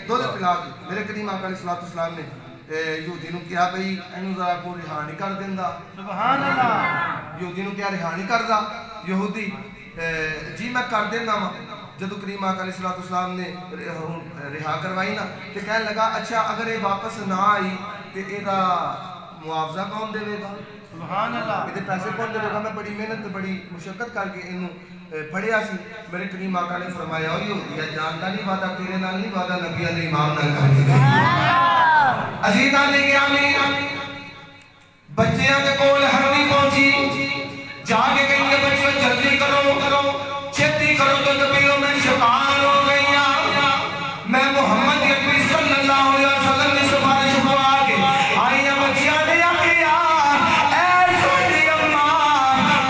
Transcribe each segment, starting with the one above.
دودھ پلا کے میرے کریم آقا علیہ السلام نے یہودی نو کہا بھئی اینو ذرا کو رہا نہیں کر دیندا سبحان اللہ یہودی نو کیا رہا نہیں کردا یہودی جی میں کر دینا وا جدو کریم آقا علیہ السلام نے رہا کروائی نا تو کہنے لگا اچھا اگر یہ واپس نہ آئی تو یہ معاوضہ کون دے گا سبحان اللہ یہ پیسے کون دے گا میں بڑی محنت بڑی مشقت کر کے انہوں پڑھیا سی میرے کریم آقا نے فرمایا اور یہ جانتا نہیں وعدہ تیرے نال نہیں وعدہ نبیہ نے امام نال کر دیا عزیزاں نے گرامی بچیاں دے کول ہرنی پہنچی جا کے کہیں بچوں جلدی کرو چھتی کرو تو نبیوں میں شکار ہو گئی میں محمد عربی صلی اللہ علیہ وسلم نے سفارش کو آگے آئی ہیں بچیاں نے آگیا اے سوڑی اممہ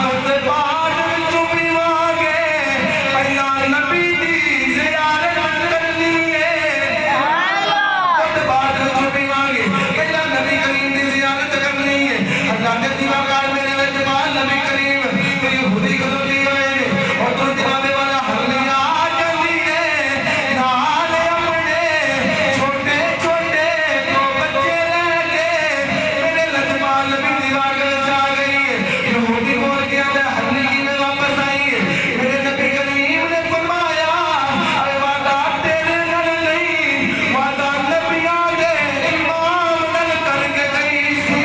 دودھ باٹ چوبی واگے پہلا نبی دی زیارت کرنی ہے دودھ باٹ چوبی واگے پہلا نبی کریم دی زیارت کرنی ہے اللہ نے دیوہ کار میرے میں جمال نبی کریم کہ یہودی کو دی ہوئے اور تو جوابے والا ہر لیا جلی ہے نال اپنے چھوٹے چھوٹے دو بچے رہ کے میرے لجمال نبی دیوار کر جا گئی ہے یہودی بول گیا میں ہر لگی میں واپس آئی ہے میرے نبی کریم نے فرمایا اے وعدہ تیرے نل نہیں وعدہ نبیاں دے امام نل کر کے گئی سی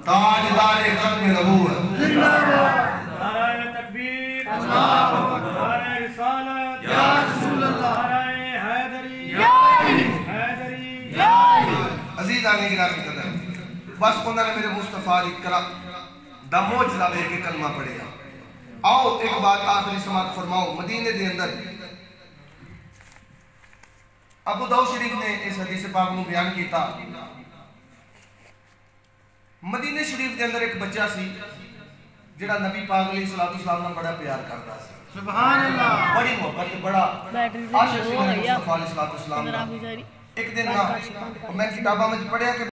تاجدار ختم نبوت نعرہ تکبیر نعرہ رسالت یا رسول اللہ نعرہ حیدری حیدری عزیز آنے کی رامی قدر بس انہوں نے میرے مصطفیٰ اکرا دا موجزہ بے کے کلمہ پڑھے آؤ ایک بات آخری سماعت فرماؤ مدینے دے اندر ابو داؤد شریف نے اس حدیث پاک میں بیان کیتا مدینہ شریف کے اندر ایک بچہ سی جڑا نبی پاک علیہ السلام نے بڑا پیار کرتا سی سبحان اللہ بڑی محبت بڑا عاشق سی مصطفیٰ علیہ السلام ایک دن میں کتابہ میں پڑھیا کہ